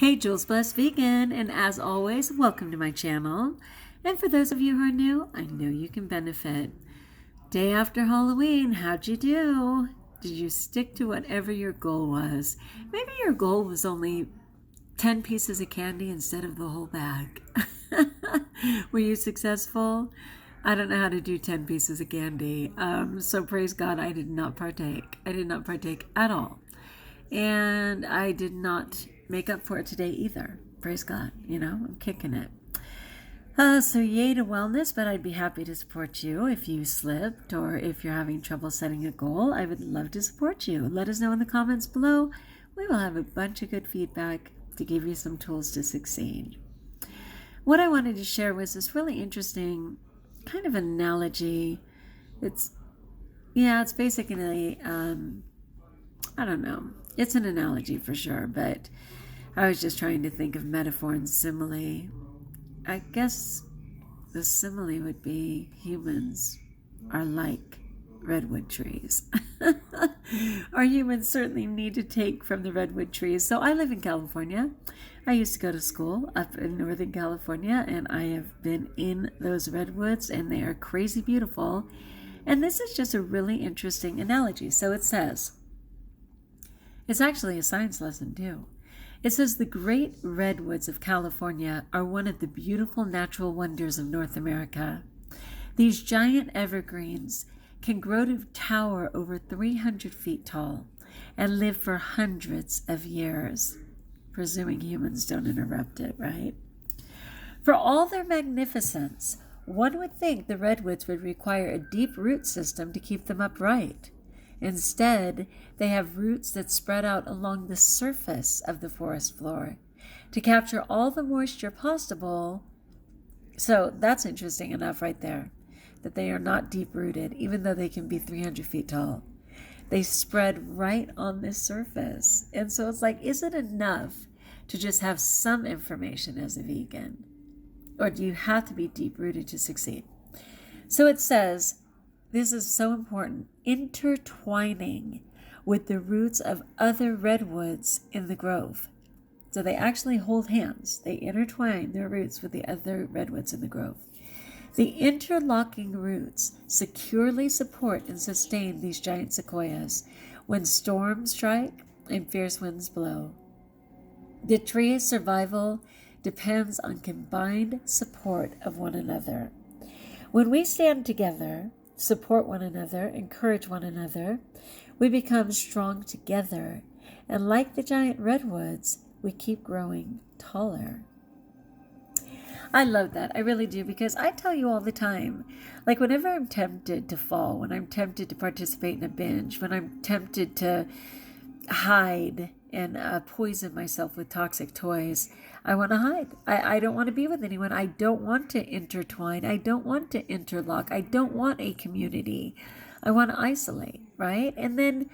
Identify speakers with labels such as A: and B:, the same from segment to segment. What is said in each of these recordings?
A: Hey, Jules Blessed Vegan, and as always, welcome to my channel. And for those of you who are new, I know you can benefit. Day after Halloween, how'd you do? Did you stick to whatever your goal was? Maybe your goal was only 10 pieces of candy instead of the whole bag. Were you successful? I don't know how to do 10 pieces of candy. So praise God, I did not partake. I did not partake at all. And I did not make up for it today either. Praise God. I'm kicking it. So yay to wellness, but I'd be happy to support you if you slipped or if you're having trouble setting a goal. I would love to support you. Let us know in the comments below. We will have a bunch of good feedback to give you some tools to succeed. What I wanted to share was this really interesting kind of analogy. It's basically, I don't know. It's an analogy for sure, but I was just trying to think of metaphor and simile. I guess the simile would be humans are like redwood trees. Our humans certainly need to take from the redwood trees. So I live in California. I used to go to school up in Northern California, and I have been in those redwoods, and they are crazy beautiful. And this is just a really interesting analogy. So it says, it's actually a science lesson too. It says the great redwoods of California are one of the beautiful natural wonders of North America. These giant evergreens can grow to tower over 300 feet tall and live for hundreds of years, presuming humans don't interrupt it, right? For all their magnificence, one would think the redwoods would require a deep root system to keep them upright. Instead, they have roots that spread out along the surface of the forest floor to capture all the moisture possible. So that's interesting enough right there, that they are not deep-rooted, even though they can be 300 feet tall. They spread right on this surface. And so it's like, is it enough to just have some information as a vegan? Or do you have to be deep-rooted to succeed? So it says, this is so important, intertwining with the roots of other redwoods in the grove. So they actually hold hands. They intertwine their roots with the other redwoods in the grove. The interlocking roots securely support and sustain these giant sequoias when storms strike and fierce winds blow. The tree's survival depends on combined support of one another. When we stand together, support one another, encourage one another, we become strong together. And like the giant redwoods, we keep growing taller. I love that. I really do, because I tell you all the time, like whenever I'm tempted to fall, when I'm tempted to participate in a binge, when I'm tempted to hide and poison myself with toxic toys, I want to hide. I don't want to be with anyone. I don't want to intertwine. I don't want to interlock. I don't want a community. I want to isolate, right? And then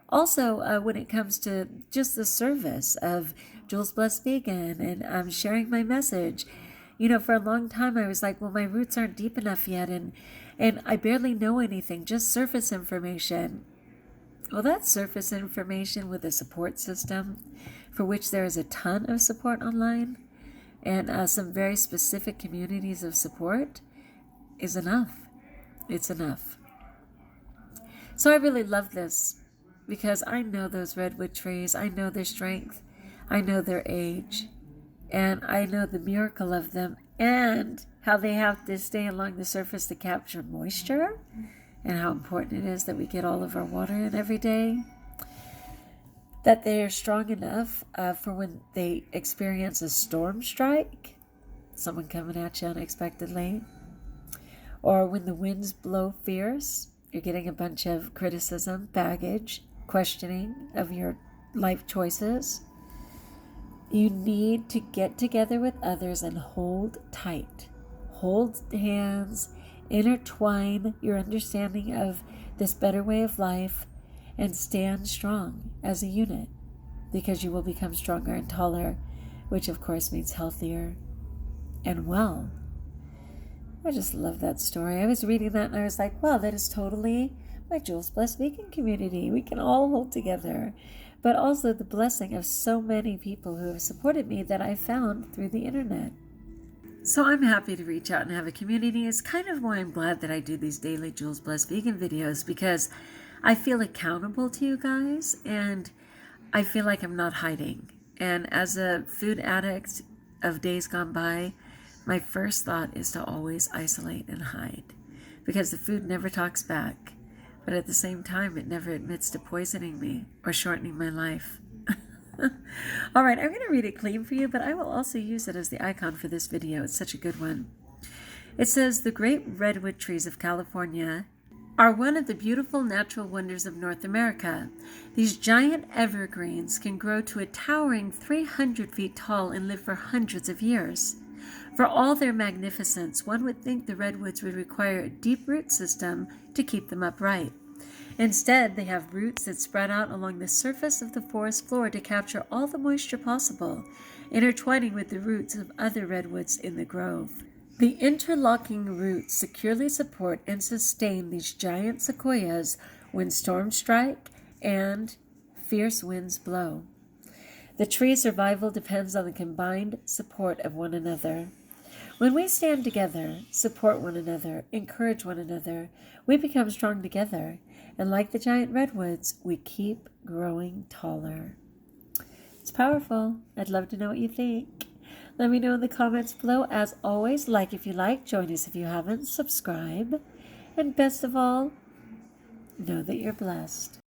A: also when it comes to just the service of Jules Blessed Vegan and sharing my message, for a long time I was like, well, my roots aren't deep enough yet, and I barely know anything, just surface information. Well, that's surface information with a support system for which there is a ton of support online and some very specific communities of support is enough. It's enough. So I really love this because I know those redwood trees. I know their strength. I know their age. And I know the miracle of them and how they have to stay along the surface to capture moisture, and how important it is that we get all of our water in every day, that they are strong enough for when they experience a storm strike, someone coming at you unexpectedly, or when the winds blow fierce, you're getting a bunch of criticism, baggage, questioning of your life choices. You need to get together with others and hold tight. Hold hands, intertwine your understanding of this better way of life, and stand strong as a unit, because you will become stronger and taller, which of course means healthier and well. I just love that story. I was reading that and I was like, wow, that is totally my Jules Blessed Vegan community. We can all hold together. but also the blessing of so many people who have supported me that I found through the internet. So I'm happy to reach out and have a community. It's kind of why I'm glad that I do these daily Jules Blessed Vegan videos, because I feel accountable to you guys and I feel like I'm not hiding. And as a food addict of days gone by, my first thought is to always isolate and hide, because the food never talks back, but at the same time it never admits to poisoning me or shortening my life. All right, I'm going to read it clean for you, but I will also use it as the icon for this video. It's such a good one. It says, the great redwood trees of California are one of the beautiful natural wonders of North America. These giant evergreens can grow to a towering 300 feet tall and live for hundreds of years. For all their magnificence, one would think the redwoods would require a deep root system to keep them upright. Instead, they have roots that spread out along the surface of the forest floor to capture all the moisture possible, intertwining with the roots of other redwoods in the grove. The interlocking roots securely support and sustain these giant sequoias when storms strike and fierce winds blow. The tree's survival depends on the combined support of one another. When we stand together, support one another, encourage one another, we become strong together. And like the giant redwoods, we keep growing taller. It's powerful. I'd love to know what you think. Let me know in the comments below. As always, like if you like, join us if you haven't, subscribe. And best of all, know that you're blessed.